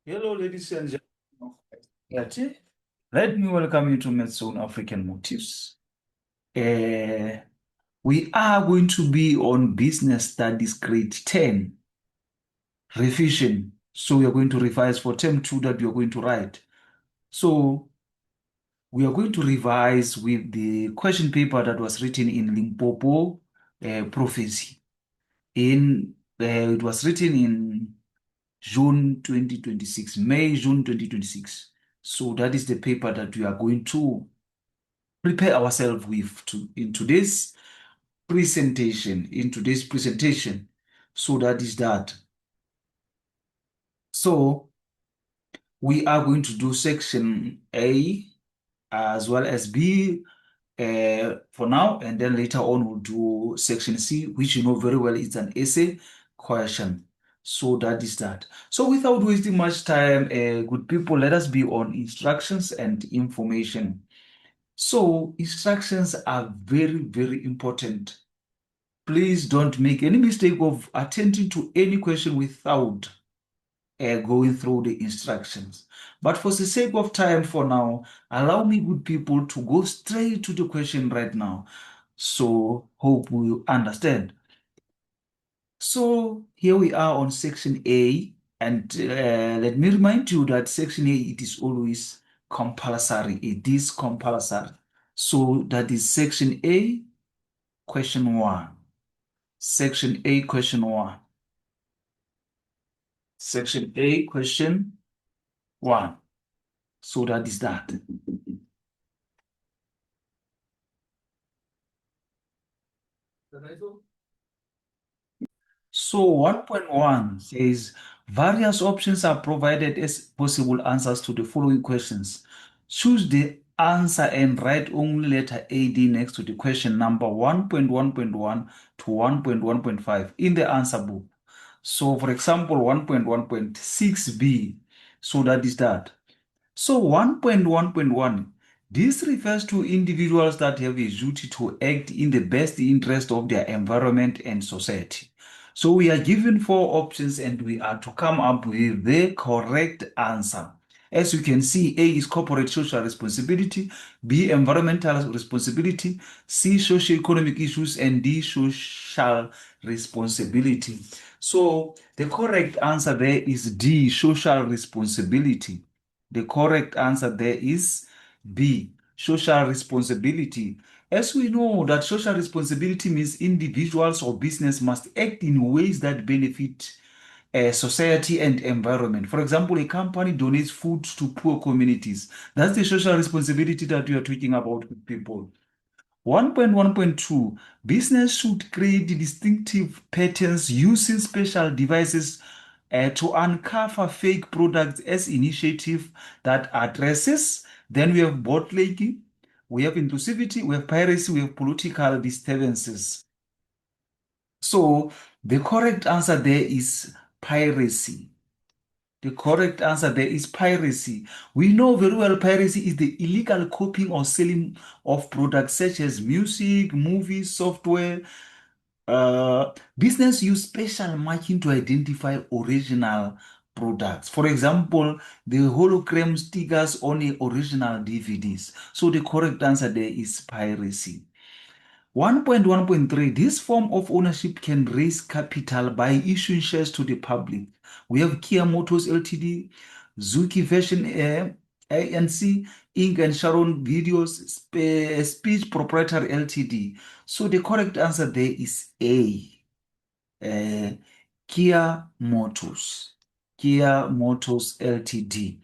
Hello, ladies and gentlemen. Yate. Let me welcome you to Metson African Motives. Uh, we are going to be on Business Studies Grade 10, revision. So we are going to revise for term 2 that we are going to write. So we are going to revise with the question paper that was written in Limpopo prophecy. It was written in June 2026, June 2026. So that is the paper that we are going to prepare ourselves with in today's presentation. So that is that. So we are going to do section A as well as B for now, and then later on we'll do section C, which you know very well is an essay question. So that is that. So without wasting much time, good people, let us be on instructions and information. So instructions are very, very important. Please don't make any mistake of attending to any question without going through the instructions. But for the sake of time for now, allow me, good people, to go straight to the question right now. So hope you understand. So here we are on section A, and let me remind you that section A, it is always compulsory. It is compulsory. So that is section A, question 1. Section A, question 1. Section A, question 1. So that is that. So 1.1 says various options are provided as possible answers to the following questions. Choose the answer and write only letter AD next to the question number 1.1.1 to 1.1.5 in the answer book. So for example, 1.1.6b. So that is that. So 1.1.1, this refers to individuals that have a duty to act in the best interest of their environment and society. So we are given four options and we are to come up with the correct answer. As you can see, A is corporate social responsibility, B environmental responsibility, C socio-economic issues, and D social responsibility. So the correct answer there is D, social responsibility. The correct answer there is B, social responsibility. As we know that social responsibility means individuals or business must act in ways that benefit society and environment. For example, a company donates food to poor communities. That's the social responsibility that we are talking about with people. 1.1.2, business should create distinctive patterns using special devices to uncover fake products as initiative that addresses. Then we have bootlegging, we have inclusivity, we have piracy, we have political disturbances. So the correct answer there is piracy. The correct answer there is piracy. We know very well piracy is the illegal copying or selling of products such as music, movies, software. Business use special marking to identify original products. For example, the hologram stickers on the original DVDs. So the correct answer there is piracy. 1.1.3, this form of ownership can raise capital by issuing shares to the public. We have Kia Motors Ltd, Zuki Fashion ANC, Inc. and Sharon Videos Speech Proprietary Ltd. So the correct answer there is A, uh, Kia Motors. Kia Motors Ltd.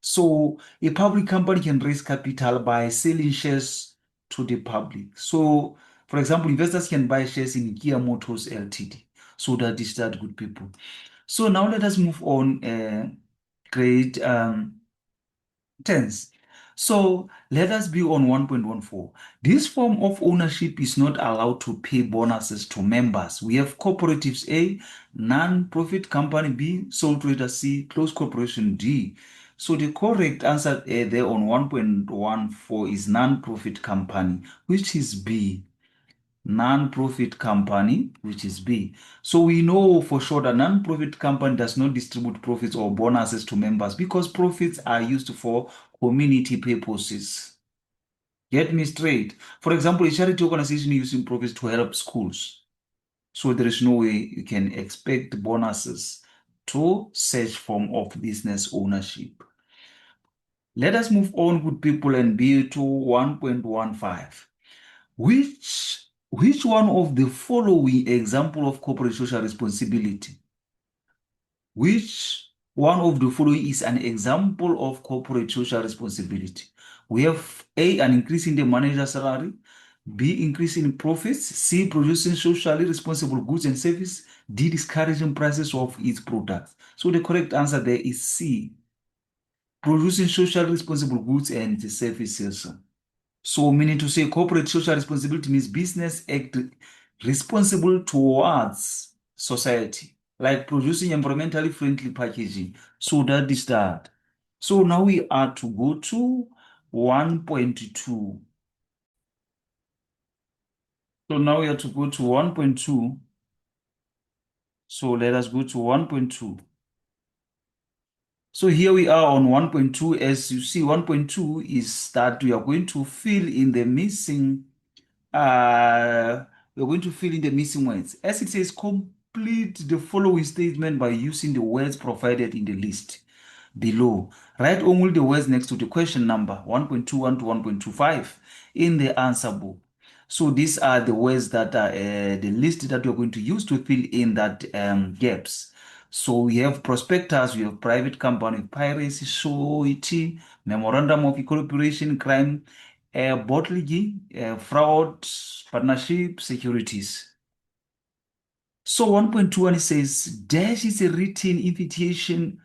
So a public company can raise capital by selling shares to the public. So, for example, investors can buy shares in Kia Motors Ltd. So that is that, good people. So now let us move on. Great tense. So let us be on 1.14. This form of ownership is not allowed to pay bonuses to members. We have cooperatives A, non-profit company B, sole trader C, closed corporation D. So the correct answer there on 1.14 is non-profit company, which is B. non-profit company, which is B. So we know for sure that non-profit company does not distribute profits or bonuses to members because profits are used for community purposes. Get me straight. For example, a charity organization using profits to help schools. So there is no way you can expect bonuses to such form of business ownership. Let us move on, good people, and be to 1.15. Which one of the following example of corporate social responsibility? Which one of the following is an example of corporate social responsibility? We have A, an increase in the manager's salary, B, increase in profits, C, producing socially responsible goods and services, D, discouraging prices of its products. So the correct answer there is C, producing socially responsible goods and services. So meaning to say corporate social responsibility means business act responsible towards society, like producing environmentally friendly packaging. So that is that. So now we are to go to 1.2. So now we are to go to 1.2. So let us go to 1.2. So here we are on 1.2. As you see, 1.2 is that we are going to fill in the missing we're going to fill in the missing words. As it says, complete the following statement by using the words provided in the list below. Write only the words next to the question number 1.21 to 1.25 in the answer book. So these are the words that are the list that we're going to use to fill in that gaps. So we have prospectus, we have private company, piracy, surety, memorandum of incorporation, crime, bottling, fraud, partnership, securities. So 1.21 says, dash is a written invitation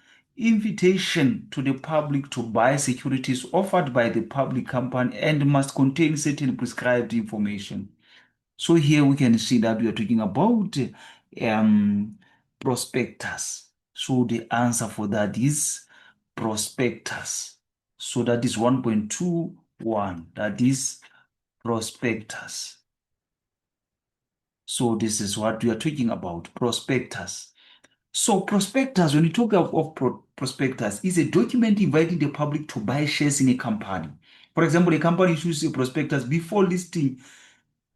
to the public to buy securities offered by the public company and must contain certain prescribed information. So here we can see that we are talking about prospectus. So the answer for that is prospectus. So that is 1.21. That is prospectus. So this is what we are talking about, prospectus. So prospectus, when you talk of prospectus, is a document inviting the public to buy shares in a company. For example, a company issues a prospectus before listing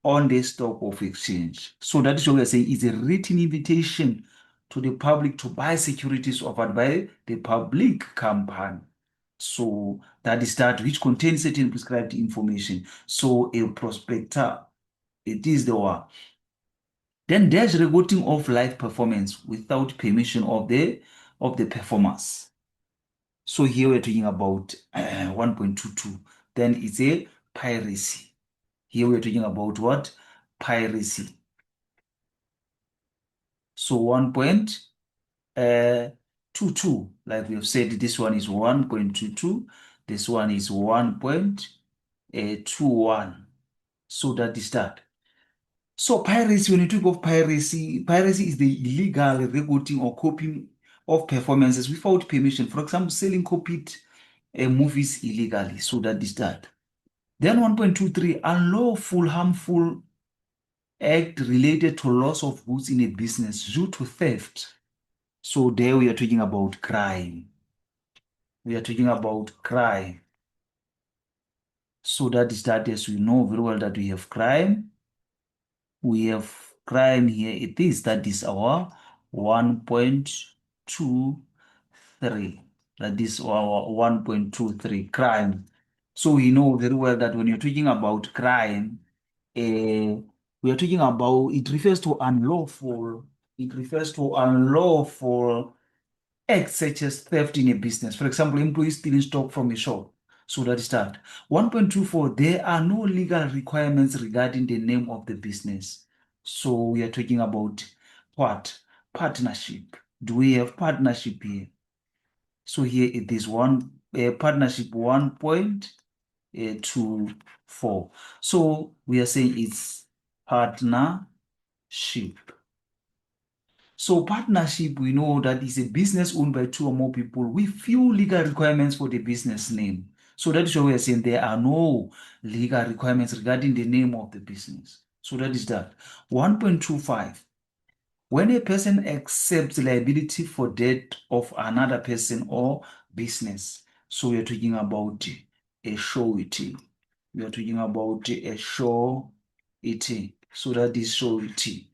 on the stock of exchange. So that is what we are saying is a written invitation to the public to buy securities offered by the public company. So that is that which contains certain prescribed information. So a prospectus, it is the one. Then there's recording of live performance without permission of the performers. So here we're talking about 1.22. Then it's a piracy. Here we're talking about what? Piracy. So 1.22, like we have said, this one is 1.22. This one is 1.21. So that is that. So piracy, when you talk of piracy, piracy is the illegal recording or copying of performances without permission. For example, selling copied movies illegally. So that is that. Then 1.23, unlawful, harmful act related to loss of goods in a business due to theft. So there we are talking about crime. We are talking about crime. So that is that, as we know very well that we have crime. We have crime here. It is that is our 1.23. That is our 1.23 crime. So we know very well that when you're talking about crime, we are talking about, it refers to unlawful. It refers to unlawful acts such as theft in a business. For example, employees stealing stock from a shop. So that is that. 1.24, there are no legal requirements regarding the name of the business. So we are talking about what? Partnership. Do we have partnership here? So here it is partnership 1.24. So we are saying it's partnership. So partnership, we know that is a business owned by two or more people with few legal requirements for the business name. So that is why we are saying there are no legal requirements regarding the name of the business. So that is that. 1.25. When a person accepts liability for debt of another person or business. So we are talking about a surety. We are talking about a surety. So that is surety.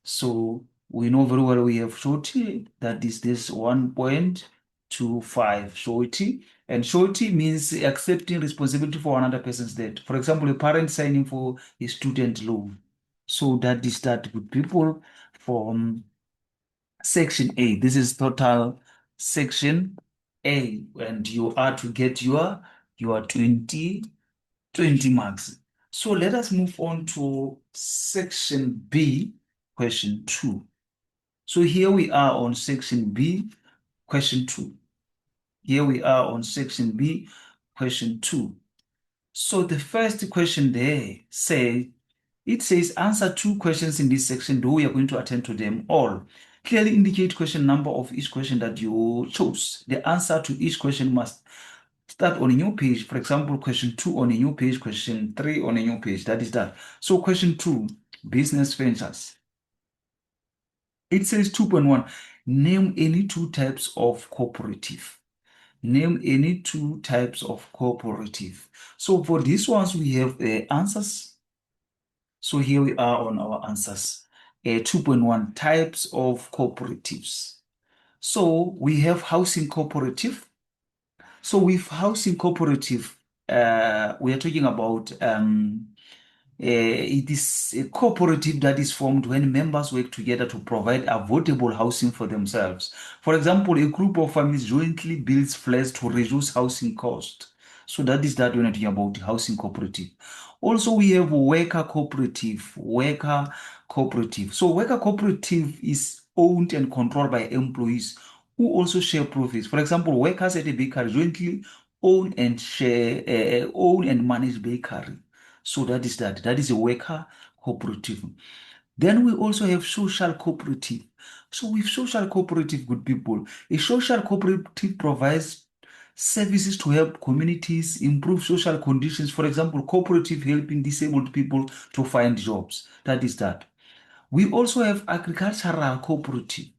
So we know very well we have surety, that is this 1.25 surety. And surety means accepting responsibility for another person's debt. For example, a parent signing for a student loan. So that is that, good people, from section A. This is total section A, and you are to get your 20 marks. So let us move on to section B, question 2. So here we are on section B, question 2. Here we are on section B, question 2. So the first question there it says answer 2 questions in this section, though we are going to attend to them all. Clearly indicate question number of each question that you chose. The answer to each question must start on a new page. For example, question 2 on a new page, question 3 on a new page. That is that. So question 2, business ventures. It says 2.1, name any 2 types of cooperative. Name any 2 types of cooperative. So for these ones, we have answers. So here we are on our answers. 2.1, types of cooperatives. So we have housing cooperative. So with housing cooperative, we are talking about it is a cooperative that is formed when members work together to provide affordable housing for themselves. For example, a group of families jointly builds flats to reduce housing cost. So that is that when we're talking about housing cooperative. Also, we have worker cooperative. Worker cooperative. So worker cooperative is owned and controlled by employees who also share profits. For example, workers at a bakery jointly own and manage bakery. So that is that. That is a worker cooperative. Then we also have social cooperative. So with social cooperative, good people, a social cooperative provides services to help communities improve social conditions. For example, cooperative helping disabled people to find jobs. That is that. We also have agricultural cooperative.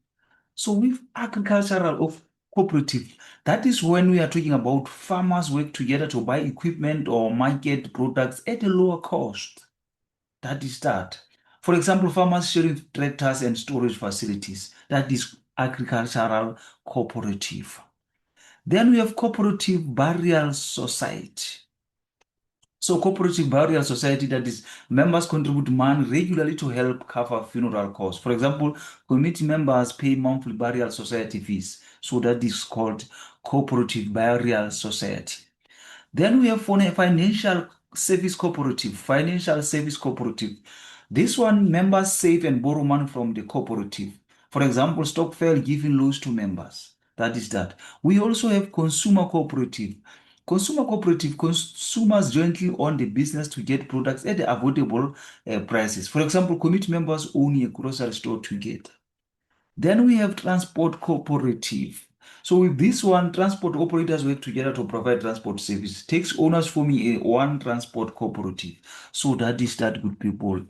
So with agricultural of cooperative, that is when we are talking about farmers work together to buy equipment or market products at a lower cost. That is that. For example, farmers sharing tractors and storage facilities. That is agricultural cooperative. Then we have cooperative burial society. So cooperative burial society, that is members contribute money regularly to help cover funeral costs. For example, committee members pay monthly burial society fees. So that is called cooperative burial society. Then we have financial service cooperative. Financial service cooperative. This one, members save and borrow money from the cooperative. For example, Stockfell giving loans to members. That is that. We also have consumer cooperative. Consumer cooperative, consumers jointly own the business to get products at affordable prices. For example, committee members own a grocery store together. Then we have transport cooperative. So with this one, transport operators work together to provide transport service. Takes owners forming a one transport cooperative. So that is that, good people.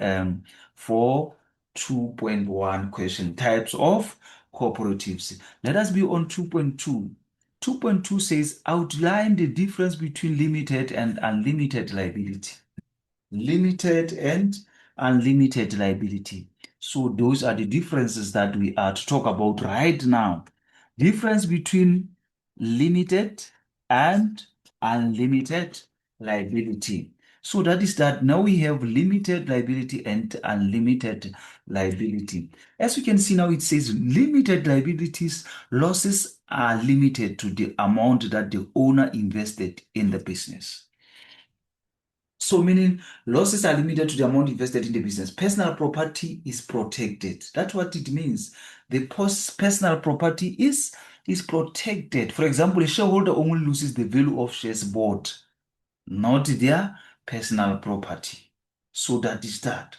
For 2.1 question, types of cooperatives. Let us be on 2.2. 2.2 says outline the difference between limited and unlimited liability. Limited and unlimited liability. So those are the differences that we are to talk about right now. Difference between limited and unlimited liability. So that is that now we have limited liability and unlimited liability. As you can see now, it says limited liabilities, losses are limited to the amount that the owner invested in the business. So meaning losses are limited to the amount invested in the business. Personal property is protected. That's what it means. The personal property is protected. For example, a shareholder only loses the value of shares bought, not their personal property. So that is that.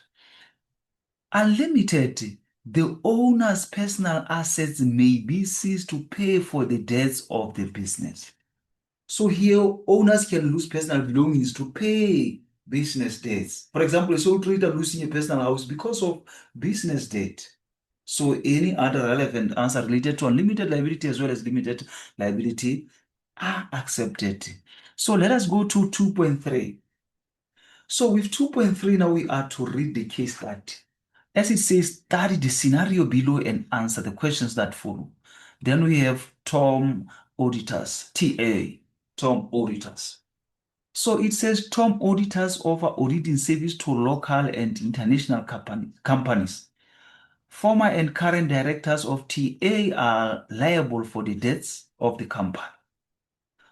Unlimited, the owner's personal assets may be seized to pay for the debts of the business. So here, owners can lose personal belongings to pay business debts. For example, a sole trader losing a personal house because of business debt. So any other relevant answer related to unlimited liability as well as limited liability are accepted. So let us go to 2.3. So with 2.3 now we are to read the case study. As it says, study the scenario below and answer the questions that follow. Then we have Tom Auditors, TA, Tom Auditors. So it says Tom Auditors offer auditing service to local and international companies. Former and current directors of TA are liable for the debts of the company.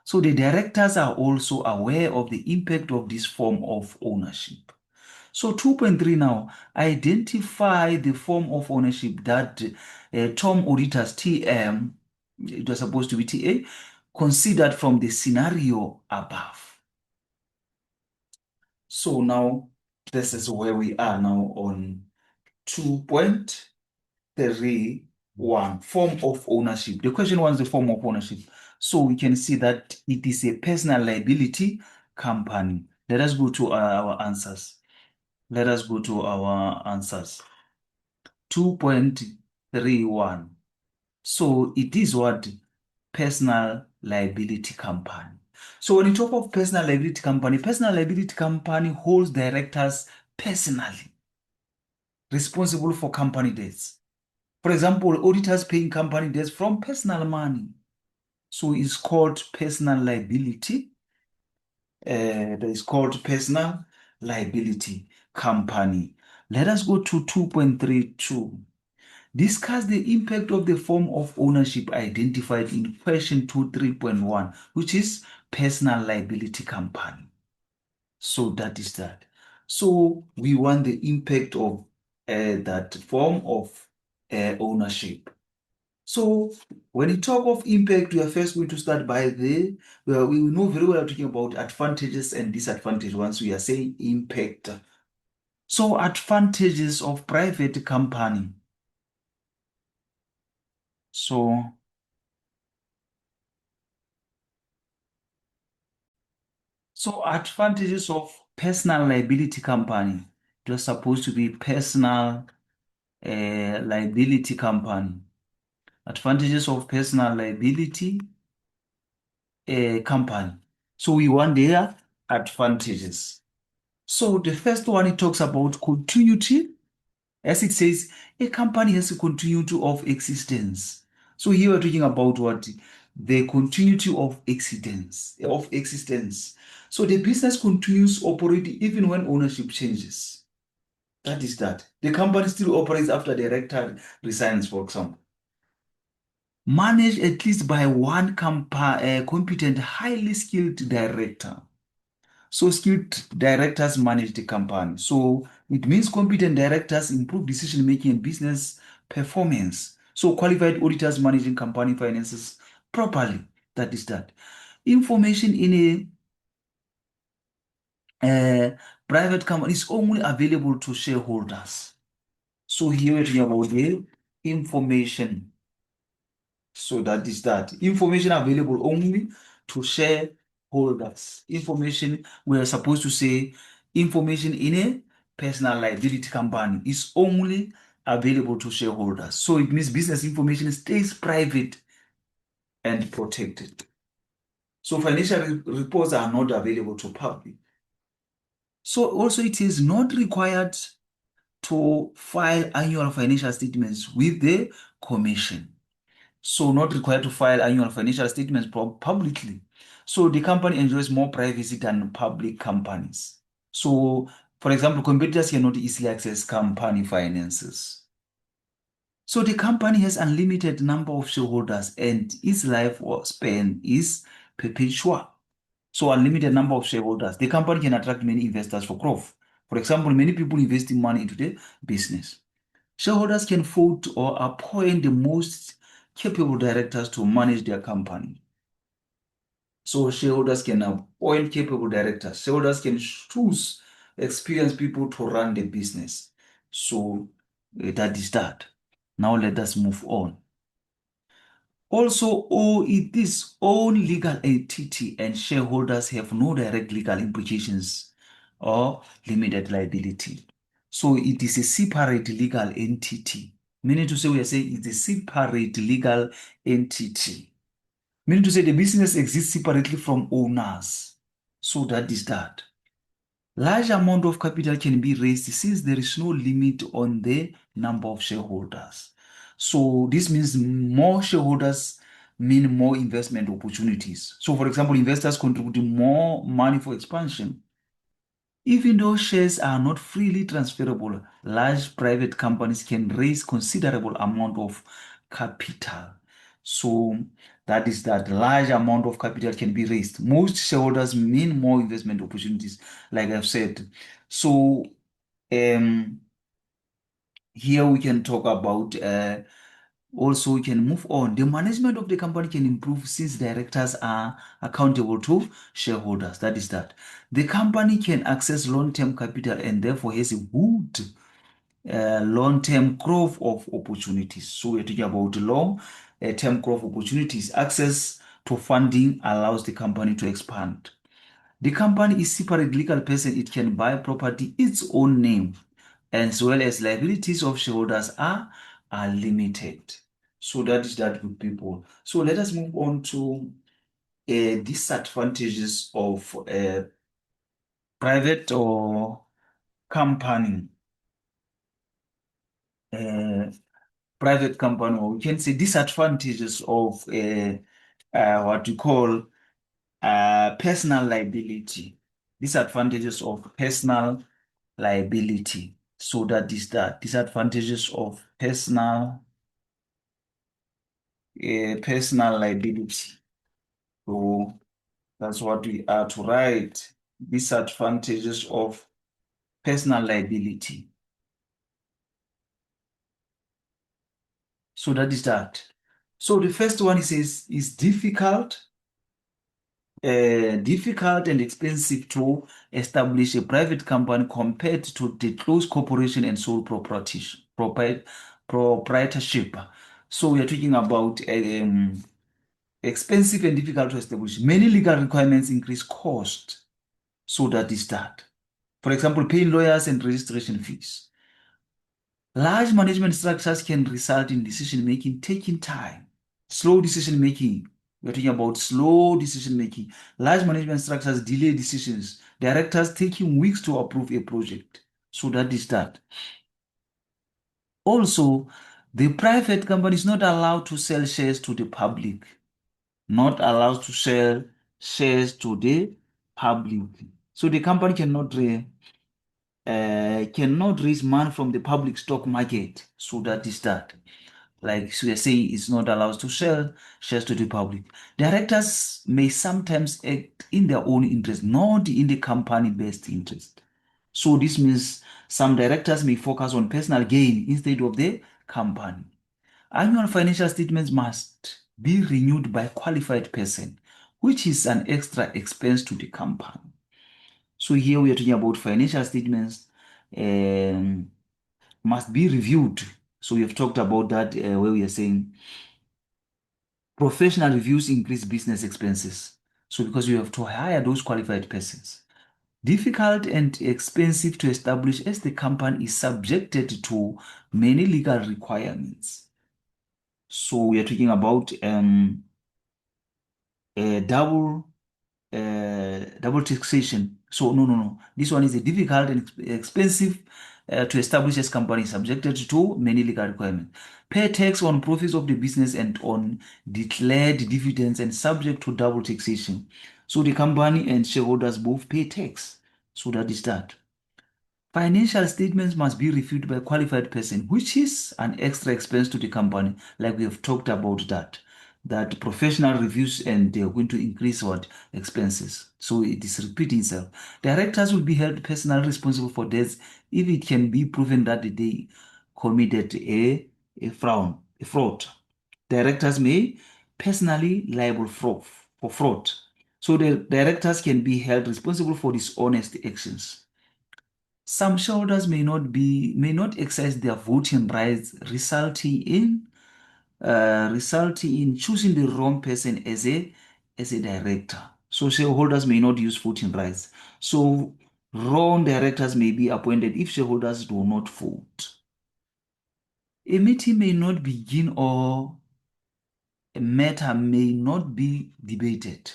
So the directors are also aware of the impact of this form of ownership. So 2.3 now, identify the form of ownership that Tom Auditors TM, it was supposed to be TA, considered from the scenario above. So now this is where we are now on 2.31, form of ownership. The question was the form of ownership. So we can see that it is a personal liability company. Let us go to our answers. Let us go to our answers. 2.31. So it is what? Personal liability company. So when you talk of personal liability company holds directors personally responsible for company debts. For example, auditors paying company debts from personal money. So it's called personal liability. That is called personal liability company. Let us go to 2.32. Discuss the impact of the form of ownership identified in question 23.1, which is personal liability company. So that is that. So we want the impact of that form of ownership. So when you talk of impact, we are first going to start by we know very well talking about advantages and disadvantages once we are saying impact. So advantages of private company. So advantages of personal liability company. It was supposed to be personal liability company. Advantages of personal liability company. So we want their advantages. So the first one, it talks about continuity. As it says, a company has a continuity of existence. So here we're talking about what? The continuity of existence. So the business continues operating even when ownership changes. That is that. The company still operates after the director resigns, for example. Managed at least by one competent, highly skilled director. So skilled directors manage the company. So it means competent directors improve decision making and business performance. So qualified auditors managing company finances properly. That is that. Information in a private company is only available to shareholders. So here we're talking about the information. So that is that. Information available only to shareholders. Information, we are supposed to say information in a personal liability company is only available to shareholders. So it means business information stays private and protected. So financial reports are not available to public. So also it is not required to file annual financial statements with the commission. So not required to file annual financial statements publicly. So the company enjoys more privacy than public companies. So, for example, competitors cannot easily access company finances. So the company has unlimited number of shareholders and its lifespan is perpetual. So unlimited number of shareholders. The company can attract many investors for growth. For example, many people investing money into the business. Shareholders can vote or appoint the most capable directors to manage their company. So shareholders can appoint capable directors. Shareholders can choose experienced people to run the business. So that is that. Now let us move on. Also, it is own legal entity and shareholders have no direct legal implications or limited liability. So it is a separate legal entity. Meaning to say, we are saying it's a separate legal entity. Meaning to say the business exists separately from owners. So that is that. Large amount of capital can be raised since there is no limit on the number of shareholders. So this means more shareholders mean more investment opportunities. So for example, investors contribute more money for expansion. Even though shares are not freely transferable, large private companies can raise considerable amount of capital. So that is that large amount of capital can be raised. Most shareholders mean more investment opportunities, like I've said. So um, here we can talk about also we can move on. The management of the company can improve since directors are accountable to shareholders. That is that. The company can access long-term capital and therefore has a good long-term growth of opportunities. So we're talking about long-term growth opportunities. Access to funding allows the company to expand. The company is separate legal person. It can buy property its own name, as well as liabilities of shareholders are limited. So that is that with people. So let us move on to disadvantages of private or company. Uh, Private company, or we can say disadvantages of what you call personal liability. Disadvantages of personal liability. So that is that. Disadvantages of personal liability. So that's what we are to write. Disadvantages of personal liability. So that is that. So the first one is difficult and expensive to establish a private company compared to the close corporation and sole proprietorship. So we are talking about expensive and difficult to establish. Many legal requirements increase cost. So that is that. For example, paying lawyers and registration fees. Large management structures can result in decision making taking time. Slow decision making. We're talking about slow decision making. Large management structures delay decisions. Directors taking weeks to approve a project. So that is that. Also, the private company is not allowed to sell shares to the public. Not allowed to sell shares to the public. So the company cannot raise money from the public stock market. So that is that. Like we are saying, it's not allowed to sell shares to the public. Directors may sometimes act in their own interest, not in the company best interest. So this means some directors may focus on personal gain instead of the company. Annual financial statements must be renewed by a qualified person, which is an extra expense to the company. So here we are talking about financial statements um, must be reviewed. So we have talked about that where we are saying professional reviews increase business expenses. So because you have to hire those qualified persons. Difficult and expensive to establish as the company is subjected to many legal requirements. So we are talking about a double taxation. So no. This one is a difficult and expensive to establish as company subjected to many legal requirements. Pay tax on profits of the business and on declared dividends and subject to double taxation. So the company and shareholders both pay tax. So that is that. Financial statements must be reviewed by a qualified person, which is an extra expense to the company, like we have talked about that. That professional reviews and they're going to increase what expenses. So it is repeating itself. Directors will be held personally responsible for debts if it can be proven that they committed a fraud. Directors may personally liable for fraud. So the directors can be held responsible for dishonest actions. Some shareholders may not exercise their voting rights, resulting in choosing the wrong person as a director. So shareholders may not use voting rights. So Wrong directors may be appointed if shareholders do not vote. A meeting may not begin or a matter may not be debated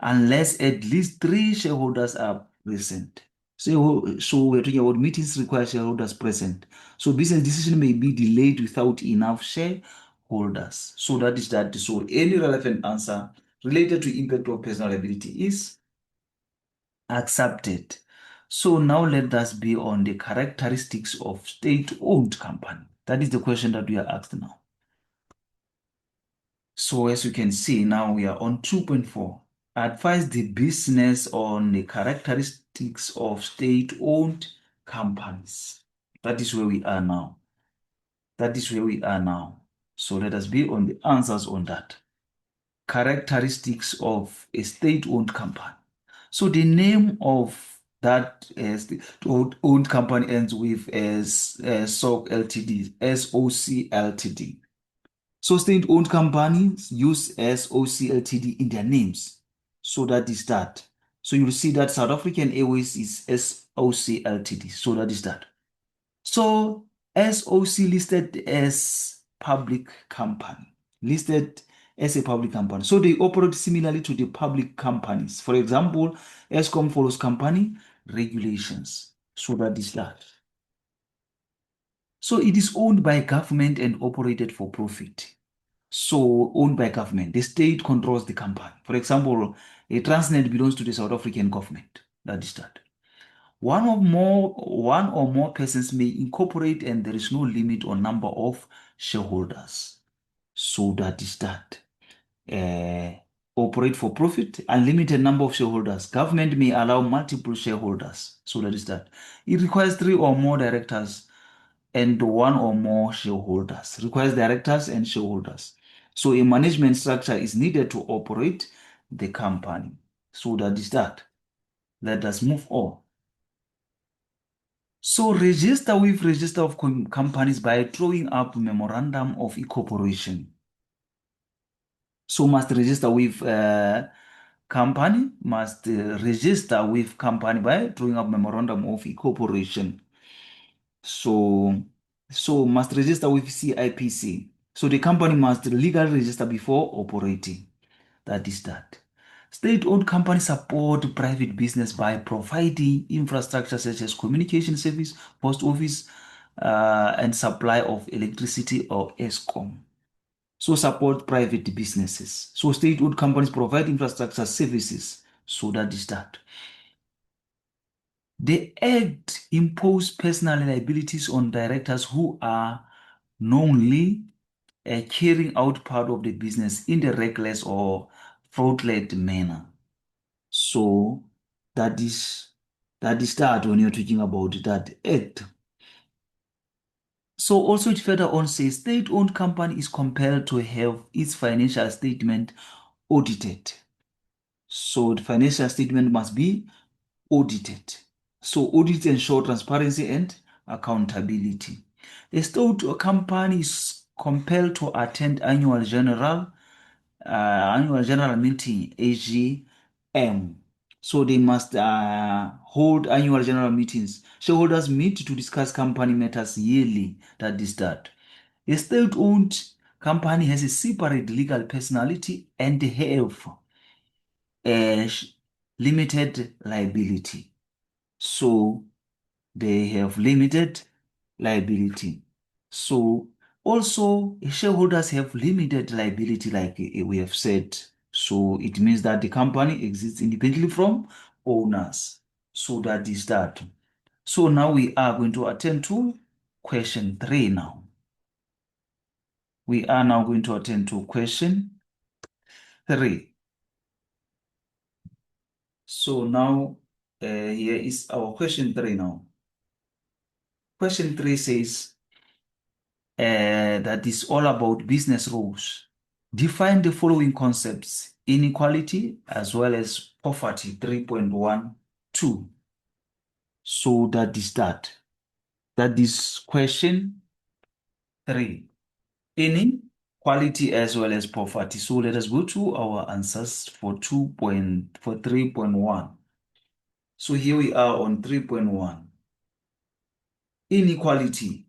unless at least three shareholders are present. So we're talking about meetings require shareholders present. So business decision may be delayed without enough shareholders. So that is that. So any relevant answer related to impact of personal liability is accepted. So now let us be on the characteristics of state-owned company. That is the question that we are asked now. So as you can see, now we are on 2.4. Advise the business on the characteristics of state-owned companies. That is where we are now. That is where we are now. So let us be on the answers on that. Characteristics of a state-owned company. So the name of that state-owned company ends with as SOC Ltd, SOC Ltd. So state-owned companies use SOC Ltd in their names. So that is that. So you'll see that South African Airways is SOC Ltd. So that is that. So SOC listed as public company. Listed as a public company. So they operate similarly to the public companies. For example, Eskom follows company regulations. So that is that. So it is owned by government and operated for profit. So owned by government. The state controls the company. For example, a Transnet belongs to the South African government. That is that. One or more persons may incorporate and there is no limit on number of shareholders. So that is that. Operate for profit, unlimited number of shareholders. Government may allow multiple shareholders. So that is that. It requires three or more directors and one or more shareholders. Requires directors and shareholders. So a management structure is needed to operate the company. So that is that. Let us move on. So register with register of companies by drawing up memorandum of incorporation. So must register with company, must register with company by drawing up memorandum of incorporation. So must register with CIPC. So the company must legally register before operating. That is that. State-owned companies support private business by providing infrastructure such as communication service, post office, and supply of electricity or ESCOM. So support private businesses. So state-owned companies provide infrastructure services. So that is that. The Act impose personal liabilities on directors who are knowingly carrying out part of the business in the reckless or fraudulent manner. So that is that when you're talking about that act. So also it further on says state-owned company is compelled to have its financial statement audited. So the financial statement must be audited. So audits ensure transparency and accountability. A state-owned company is compelled to attend annual general meeting AGM. So they must hold annual general meetings. Shareholders meet to discuss company matters yearly. That is that. A state-owned company has a separate legal personality and have a limited liability. So they have limited liability. So also shareholders have limited liability, like we have said. So it means that the company exists independently from owners. So that is that. So now we are going to attend to question 3 now. We are now going to attend to question 3. So now here is our question 3 now. Question 3 says, that is all about business rules. Define the following concepts: inequality as well as poverty 3.12. So that is that. That is question 3. Inequality as well as poverty. So let us go to our answers for 3.1. So here we are on 3.1. Inequality.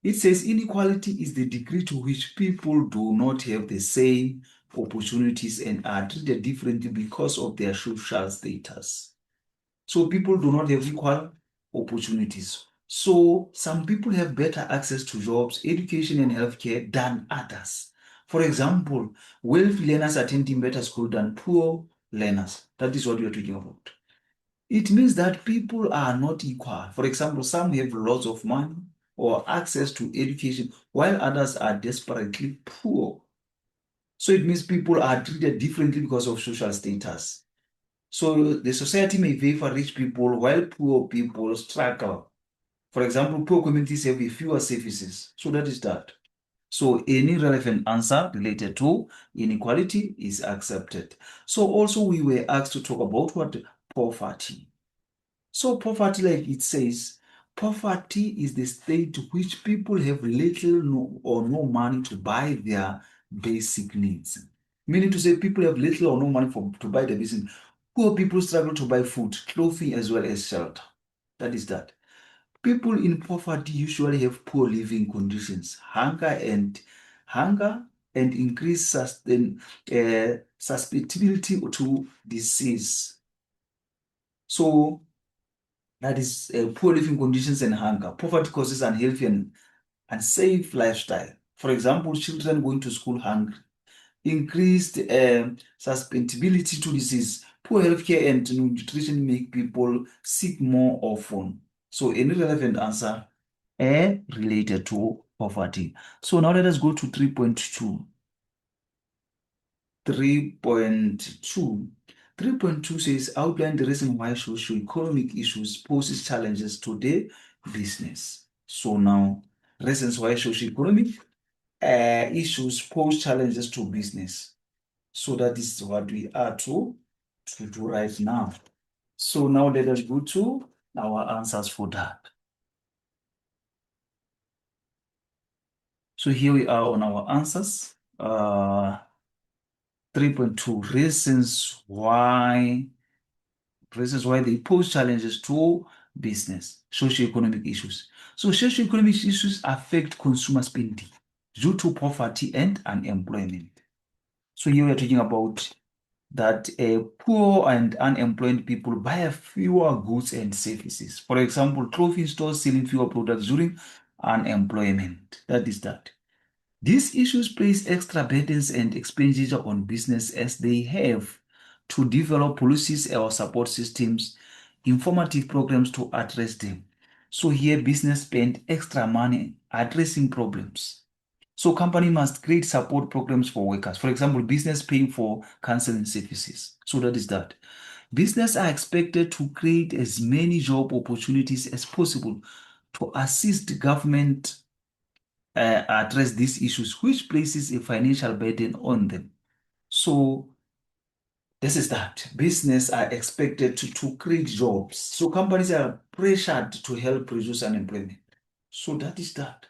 It says inequality is the degree to which people do not have the same opportunities and are treated differently because of their social status. So people do not have equal opportunities. So some people have better access to jobs, education, and healthcare than others. For example, wealthy learners attending better school than poor learners. That is what we are talking about. It means that people are not equal. For example, some have lots of money or access to education, while others are desperately poor. So it means people are treated differently because of social status. So the society may favor rich people while poor people struggle. For example, poor communities have fewer services. So that is that. So any relevant answer related to inequality is accepted. So also we were asked to talk about what? Poverty. So poverty, like it says, poverty is the state to which people have little or no money to buy their basic needs. Meaning to say people have little or no money to buy their basic needs. Poor people struggle to buy food, clothing, as well as shelter. That is that. People in poverty usually have poor living conditions, hunger and increased susceptibility to disease. So that is poor living conditions and hunger. Poverty causes unhealthy and unsafe lifestyle. For example, children going to school hungry, increased susceptibility to disease, poor healthcare and nutrition make people sick more often. So any relevant answer related to poverty. So now let us go to 3.2. 3.2. 3.2 says outline the reason why socio-economic issues poses challenges to the business. So now reasons why socio-economic issues pose challenges to business. So that is what we are to do right now. So now let us go to our answers for that. So here we are on our answers. 3.2 reasons why they pose challenges to business, socioeconomic issues. So socioeconomic issues affect consumer spending due to poverty and unemployment. So here we're talking about that poor and unemployed people buy fewer goods and services. For example, clothing stores selling fewer products during unemployment. That is that. These issues place extra burdens and expenditure on business as they have to develop policies or support systems, informative programs to address them. So here business spend extra money addressing problems. So company must create support programs for workers. For example, business paying for counseling services. So that is that. Business are expected to create as many job opportunities as possible to assist government address these issues, which places a financial burden on them. So this is that. Business are expected to create jobs. So companies are pressured to help reduce unemployment. So that is that.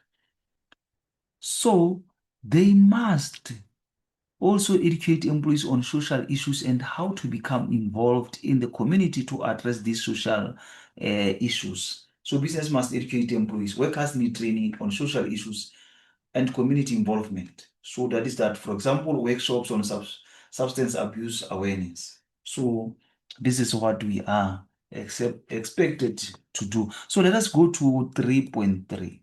So they must also educate employees on social issues and how to become involved in the community to address these social issues. So business must educate employees. Workers need training on social issues and community involvement. So that is that, for example, workshops on substance abuse awareness. So this is what we are expected to do. So let us go to 3.3.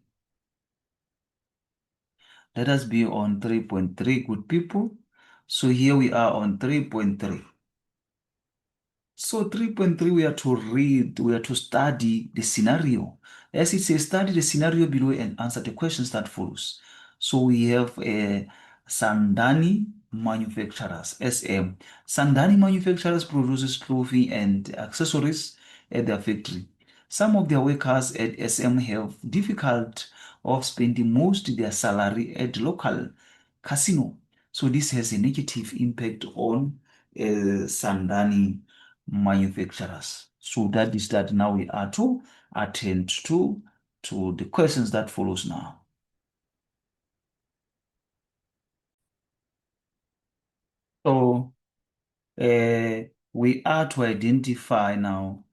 Let us be on 3.3, good people. So here we are on 3.3. So 3.3, we are to study the scenario. As it says, study the scenario below and answer the questions that follows. So we have Sandani Manufacturers, SM. Sandani Manufacturers produces clothing and accessories at their factory. Some of their workers at SM have difficult of spending most of their salary at local casino. So this has a negative impact on Sandani manufacturers. So that is that. Now we are to attend to the questions that follows now. So we are to identify now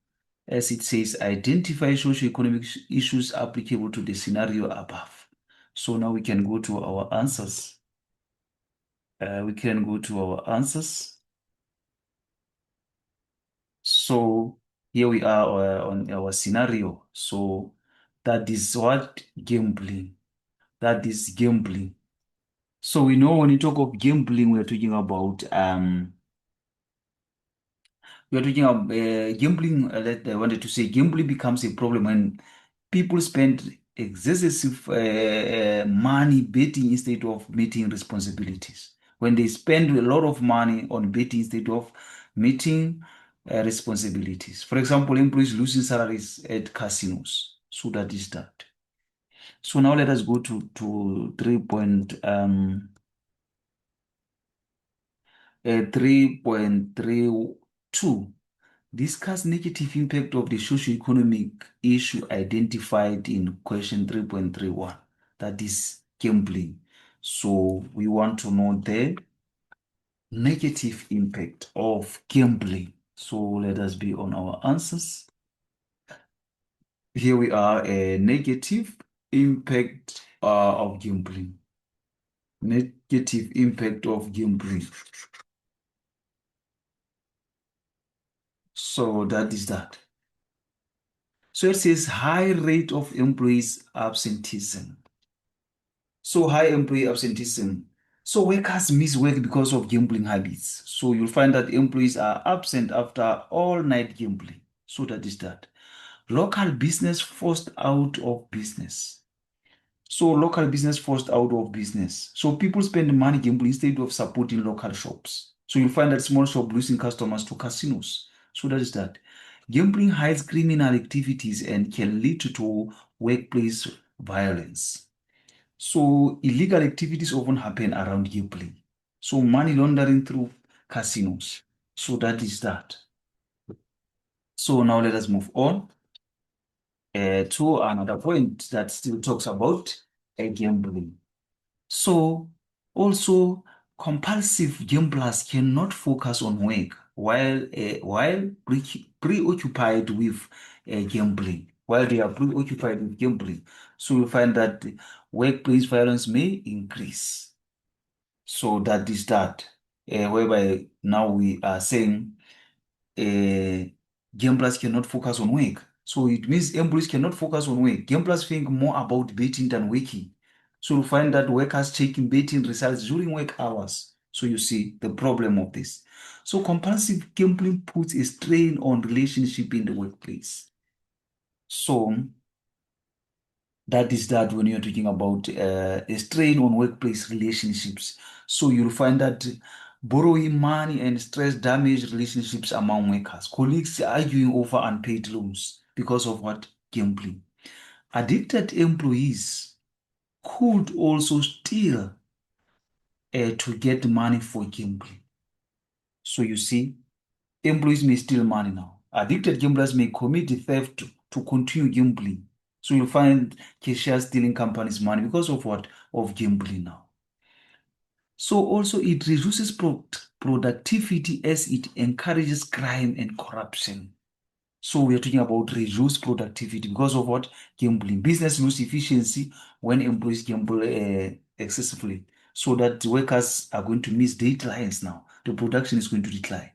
as it says, identify socio-economic issues applicable to the scenario above. So now we can go to our answers. We can go to our answers. So here we are on our scenario. So that is what? Gambling. That is gambling. So we know when you talk of gambling, we're talking about we are talking about gambling. I wanted to say gambling becomes a problem when people spend excessive money betting instead of meeting responsibilities. When they spend a lot of money on betting instead of meeting responsibilities. For example, employees losing salaries at casinos. So that is that. So now let us go to 3.32. Discuss negative impact of the socio-economic issue identified in question 3.31. That is gambling. So we want to know the negative impact of gambling. So let us be on our answers. Here we are, a negative impact of gambling. Negative impact of gambling. So that is that. So it says high rate of employees absenteeism. So high employee absenteeism. So workers miss work because of gambling habits. So you'll find that employees are absent after all night gambling. So that is that. Local business forced out of business. So local business forced out of business. So people spend money gambling instead of supporting local shops. So you'll find that small shop losing customers to casinos. So that is that. Gambling hides criminal activities and can lead to workplace violence. So illegal activities often happen around gambling. So money laundering through casinos. So that is that. So now let us move on to another point that still talks about gambling. So also compulsive gamblers cannot focus on work while preoccupied with gambling. While they are preoccupied with gambling, so you find that workplace violence may increase. So that is that, whereby now we are saying uh, gamblers cannot focus on work. So it means employees cannot focus on work. Gamblers think more about betting than working. So you find that workers checking betting results during work hours. So you see the problem of this. So compulsive gambling puts a strain on relationship in the workplace. So that is that when you're talking about a strain on workplace relationships. So you'll find that borrowing money and stress damage relationships among workers. Colleagues arguing over unpaid loans because of what? Gambling. Addicted employees could also steal to get money for gambling. So you see, employees may steal money now. Addicted gamblers may commit theft to continue gambling. So you'll find cashiers stealing companies' money because of what? Of gambling now. So also it reduces productivity as it encourages crime and corruption. So we are talking about reduced productivity because of what? Gambling. Business lose efficiency when employees gamble excessively. So that workers are going to miss deadlines now. The production is going to decline.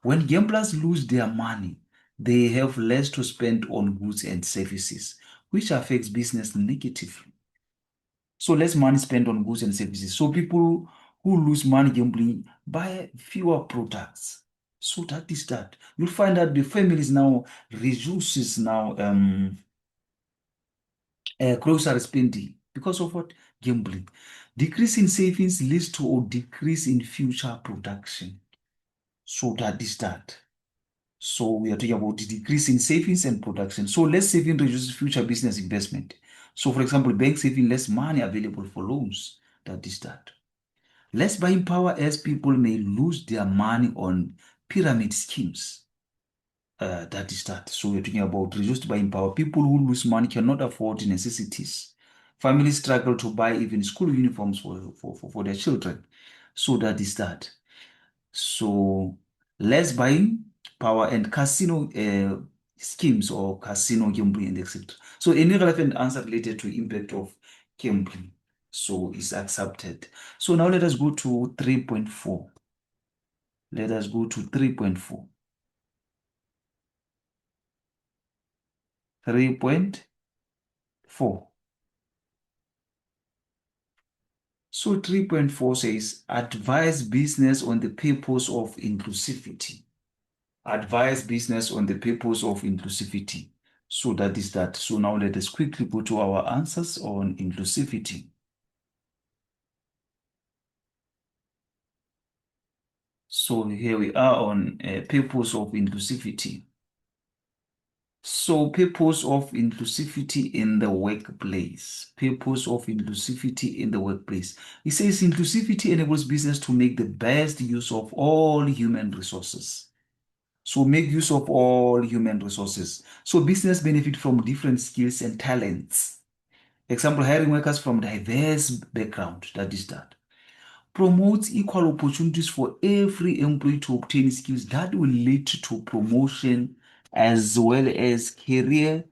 When gamblers lose their money, they have less to spend on goods and services, which affects business negatively. So less money spent on goods and services. So people who lose money gambling buy fewer products. So that is that. You'll find that the families now reduces now grocery spending because of what? Gambling. Decrease in savings leads to a decrease in future production. So that is that. So we are talking about the decrease in savings and production. So less saving reduces future business investment. So for example, banks saving less money available for loans. That is that. Less buying power as people may lose their money on pyramid schemes. That is that. So we're talking about reduced buying power. People who lose money cannot afford necessities. Families struggle to buy even school uniforms for their children. So that is that. So less buying power and casino schemes or casino gambling and etc. So any relevant answer related to impact of gambling so is accepted. So now let us go to 3.4. Let us go to 3.4. 3.4. So 3.4 says advise business on the purpose of inclusivity. Advise business on the purpose of inclusivity. So that is that. So now let us quickly go to our answers on inclusivity. So here we are on purpose of inclusivity. So purpose of inclusivity in the workplace. Purpose of inclusivity in the workplace. It says inclusivity enables business to make the best use of all human resources. So make use of all human resources. So business benefit from different skills and talents. Example, hiring workers from diverse background. That is that. Promotes equal opportunities for every employee to obtain skills that will lead to promotion as well as career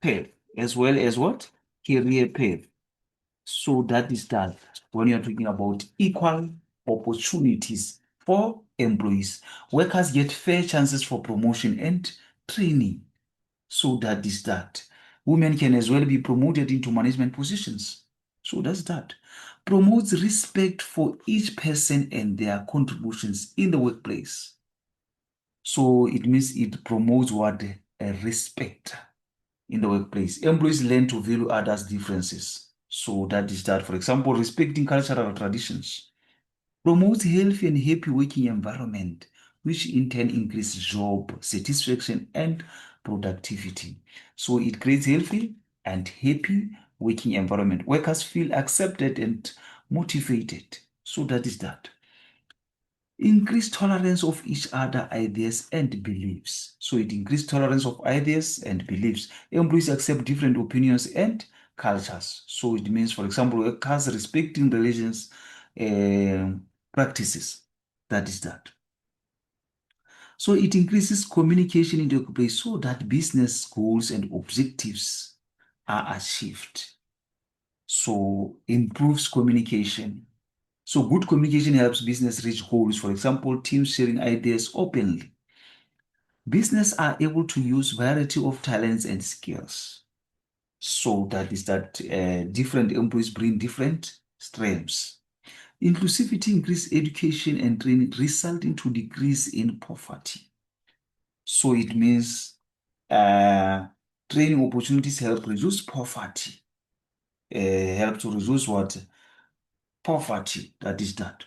path. As well as what? Career path. So that is that when you're talking about equal opportunities for employees. Workers get fair chances for promotion and training. So that is that. Women can as well be promoted into management positions. So that's that. Promotes respect for each person and their contributions in the workplace. So it means it promotes what? A respect in the workplace. Employees learn to value others' differences. So that is that. For example, respecting cultural traditions. Promotes healthy and happy working environment, which in turn increases job satisfaction and productivity. So it creates healthy and happy working environment. Workers feel accepted and motivated. So that is that. Increase tolerance of each other ideas and beliefs. So it increases tolerance of ideas and beliefs. Employees accept different opinions and cultures. So it means, for example, workers respecting religions practices. That is that. So it increases communication in the workplace so that business goals and objectives are achieved. So improves communication. So good communication helps business reach goals. For example, teams sharing ideas openly. Business are able to use variety of talents and skills. So that is that different employees bring different strengths. Inclusivity increase education and training, resulting to decrease in poverty. So it means uh, training opportunities help reduce poverty. Help to reduce what? Poverty. That is that.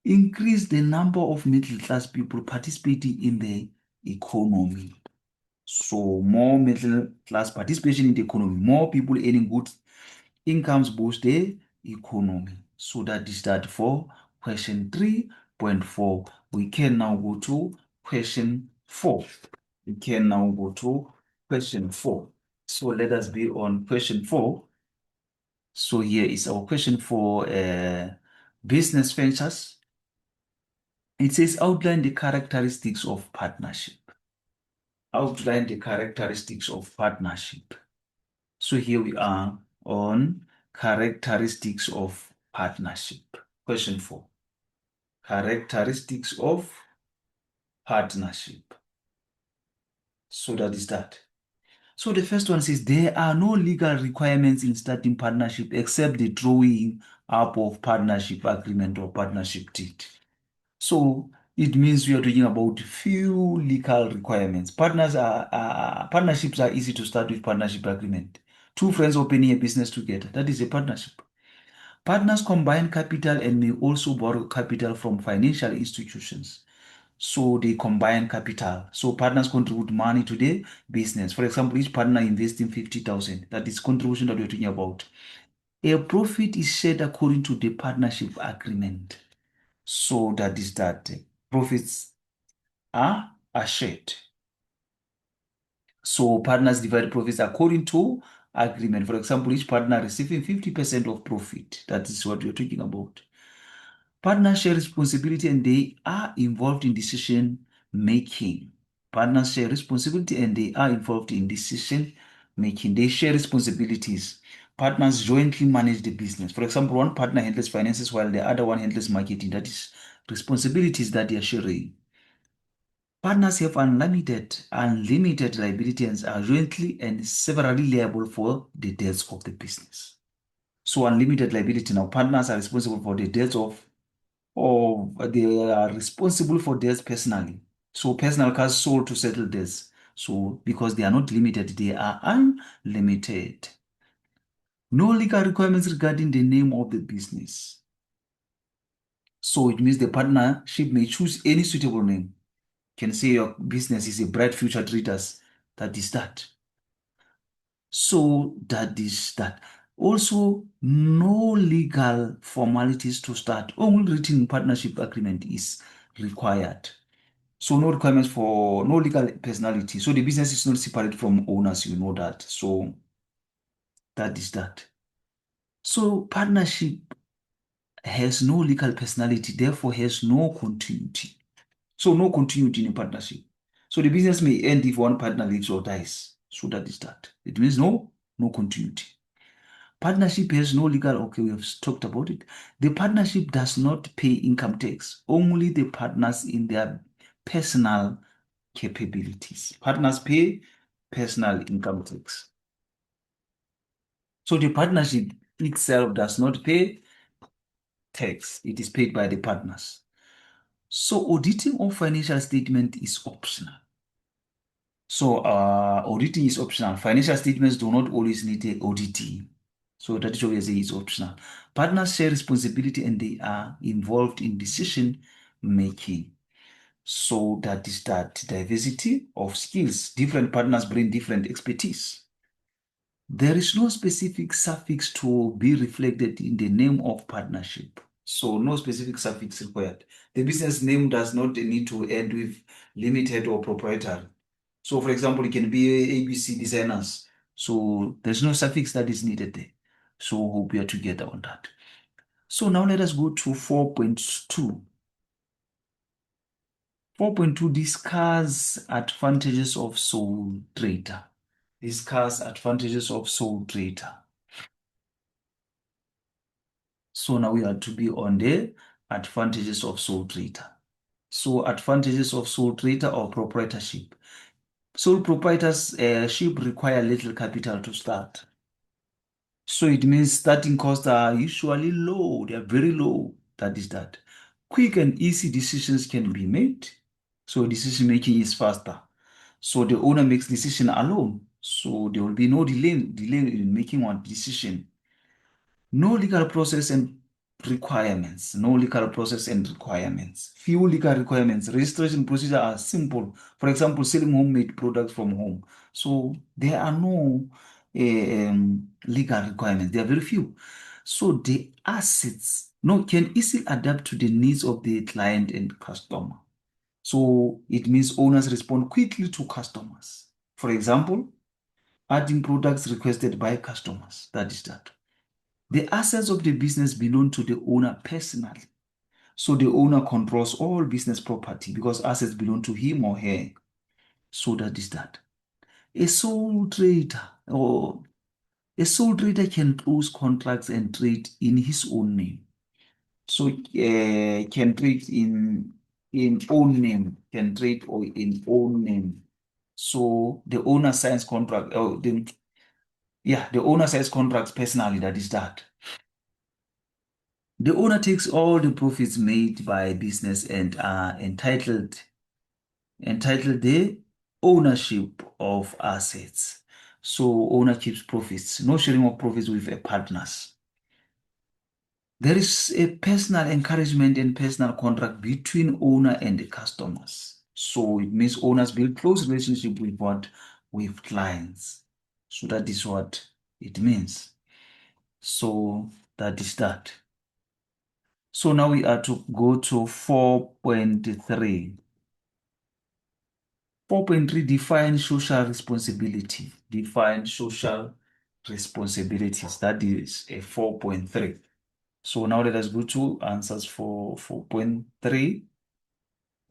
Increase the number of middle class people participating in the economy. So more middle class participation in the economy, more people earning good incomes boost the economy. So that is that for question 3.4. We can now go to question 4. We can now go to question 4. So let us be on question 4. So here is our question for business ventures. It says outline the characteristics of partnership. Outline the characteristics of partnership. So here we are on characteristics of partnership. Question 4. Characteristics of partnership. So that is that. So the first one says there are no legal requirements in starting partnership except the drawing up of partnership agreement or partnership deed. So it means we are talking about few legal requirements. Partnerships are easy to start with partnership agreement. Two friends opening a business together, that is a partnership. Partners combine capital and may also borrow capital from financial institutions. So they combine capital. So partners contribute money to the business. For example, each partner invests in 50,000. That is contribution that we're talking about. A profit is shared according to the partnership agreement. So that is that profits are shared. So partners divide profits according to agreement. For example, each partner receiving 50% of profit. That is what we're talking about. Partners share responsibility and they are involved in decision making. Partners share responsibility and they are involved in decision making. They share responsibilities. Partners jointly manage the business. For example, one partner handles finances while the other one handles marketing. That is responsibilities that they are sharing. Partners have unlimited liability and are jointly and severally liable for the debts of the business. So unlimited liability. Now, partners are responsible for the debts or they are responsible for debts personally. So personal cars sold to settle debts. So because they are not limited, they are unlimited. No legal requirements regarding the name of the business. So it means the partnership may choose any suitable name. Can say your business is a bright future traders. That is that. So that is that. Also, no legal formalities to start. Only written partnership agreement is required. So no requirements for no legal personality. So the business is not separate from owners, you know that. So that is that. So partnership has no legal personality, therefore has no continuity. So no continuity in a partnership. So the business may end if one partner leaves or dies. So that is that. It means no continuity. Partnership has no legal, okay, we have talked about it. The partnership does not pay income tax. Only the partners in their personal capabilities. Partners pay personal income tax. So the partnership itself does not pay tax. It is paid by the partners. So auditing of financial statement is optional. So auditing is optional. Financial statements do not always need a auditing. So that is why we say it's optional. Partners share responsibility and they are involved in decision making. So that is that diversity of skills. Different partners bring different expertise. There is no specific suffix to be reflected in the name of partnership. So no specific suffix required. The business name does not need to end with limited or proprietary. So for example, it can be ABC designers. So there's no suffix that is needed there. So hope we are together on that. So now let us go to 4.2. 4.2 discuss advantages of sole trader. Discuss advantages of sole trader. So now we are to be on the advantages of sole trader. So advantages of sole trader or proprietorship. Sole proprietorship require little capital to start. So it means starting costs are usually low. They are very low. That is that. Quick and easy decisions can be made. So decision making is faster. So the owner makes decision alone. So there will be no delay in making one decision. No legal process and requirements. No legal process and requirements. Few legal requirements. Registration procedure are simple. For example, selling homemade products from home. So there are no legal requirements. There are very few. So the assets no can easily adapt to the needs of the client and customer. So it means owners respond quickly to customers. For example, adding products requested by customers. That is that. The assets of the business belong to the owner personally. So the owner controls all business property because assets belong to him or her. So that is that. A sole trader or a sole trader can close contracts and trade in his own name. So can trade in own name, can trade or in own name. So the owner signs contract. The owner signs contracts personally. That is that. The owner takes all the profits made by business and are entitled the ownership of assets. So owner keeps profits, no sharing of profits with partners. There is a personal encouragement and personal contract between owner and the customers. So it means owners build close relationship with what? With clients. So that is what it means. So that is that. So now we are to go to 4.3. 4.3 define social responsibility. Define social responsibilities. That is a 4.3. So now let us go to answers for 4.3.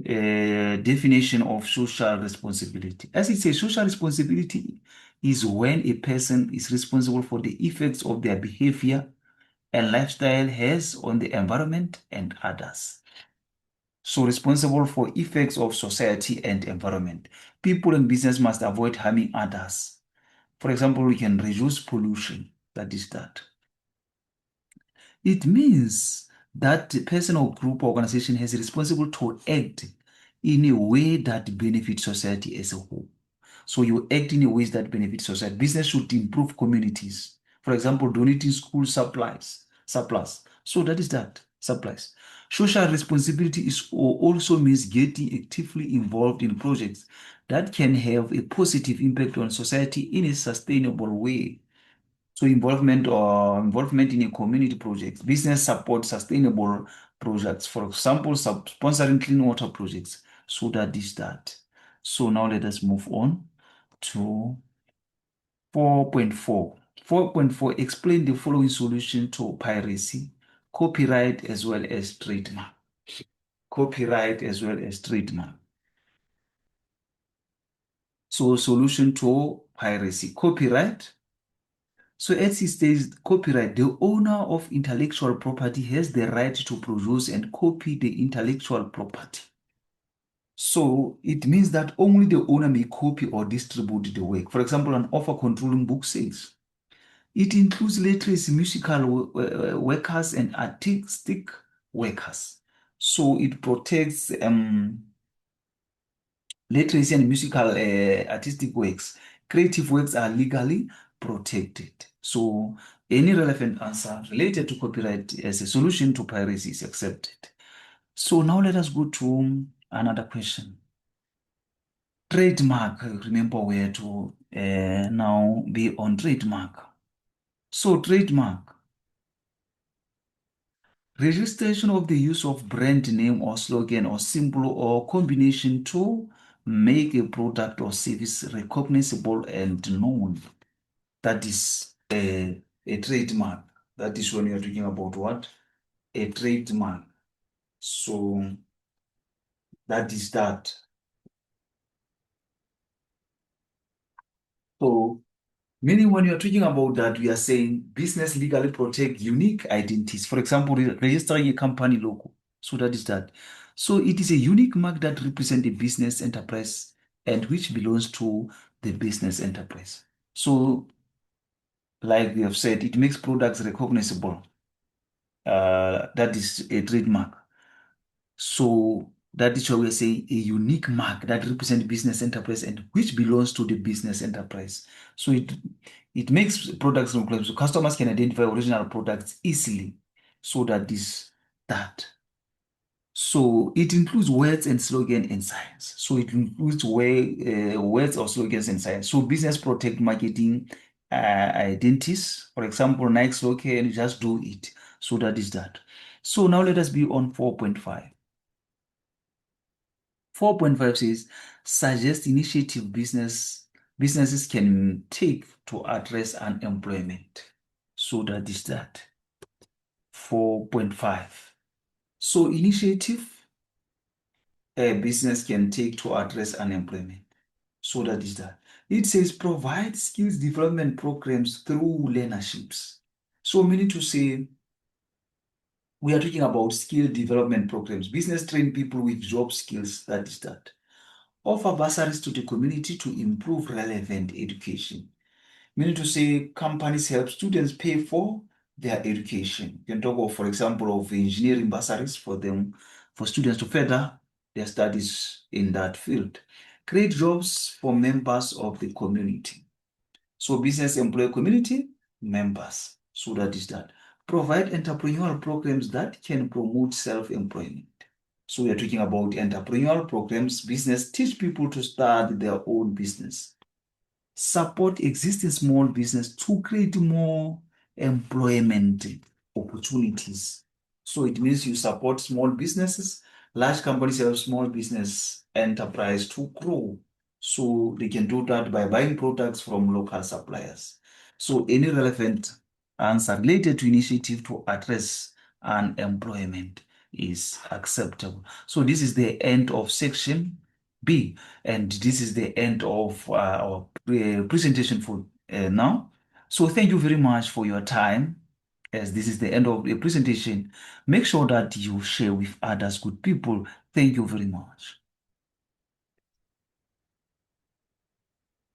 definition of social responsibility. As it says, social responsibility is when a person is responsible for the effects of their behavior and lifestyle has on the environment and others. So responsible for effects of society and environment. People and business must avoid harming others. For example, we can reduce pollution. That is that. It means that the person or group or organization has responsible to act in a way that benefits society as a whole. So you act in a ways that benefit society. Business should improve communities. For example, donating school supplies, surplus. So that is that, supplies. Social responsibility is also means getting actively involved in projects that can have a positive impact on society in a sustainable way. So involvement in a community project, business support sustainable projects. For example, sponsoring clean water projects. So that is that. So now let us move on to 4.4. 4.4, explain the following solution to piracy, copyright as well as trademark. Copyright as well as trademark. So solution to piracy, copyright. So as it says, copyright, the owner of intellectual property has the right to produce and copy the intellectual property. So it means that only the owner may copy or distribute the work. For example, an author controlling book sales. It includes literacy, musical workers, and artistic workers. So it protects literacy and musical artistic works. Creative works are legally protected. So any relevant answer related to copyright as a solution to piracy is accepted. So now let us go to another question. Trademark, remember where to now be on trademark. So trademark, registration of the use of brand name or slogan or symbol or combination to make a product or service recognizable and known. That is a trademark. That is when you're talking about what? A trademark. So that is that. So meaning when you're talking about that, we are saying business legally protect unique identities. For example, registering a company logo. So that is that. So it is a unique mark that represents a business enterprise and which belongs to the business enterprise. So like we have said, it makes products recognizable. That is a trademark. So that is why we say a unique mark that represents business enterprise and which belongs to the business enterprise. So it makes products recognizable. So customers can identify original products easily. So that is that. So it includes words and slogan and science. So it includes words or slogans and science. So business protect marketing identities. For example, Nike slogan, just do it. So that is that. So now let us be on 4.5. 4.5 says suggest initiative businesses can take to address unemployment. So that is that. 4.5. So initiative a business can take to address unemployment. So that is that. It says provide skills development programs through learnerships. So meaning to say we are talking about skill development programs. Business train people with job skills. That is that. Offer bursaries to the community to improve relevant education. Meaning to say companies help students pay for their education. You can talk of, for example, of engineering bursaries for them, for students to further their studies in that field. Create jobs for members of the community. So business employee community members. So that is that. Provide entrepreneurial programs that can promote self-employment. So we are talking about entrepreneurial programs. Business teach people to start their own business. Support existing small business to create more employment opportunities. So it means you support small businesses. Large companies have small business enterprise to grow. So they can do that by buying products from local suppliers. So any relevant answer related to initiative to address unemployment is acceptable. So this is the end of section B, and this is the end of our presentation for now. So thank you very much for your time. As this is the end of the presentation, make sure that you share with others, good people. Thank you very much.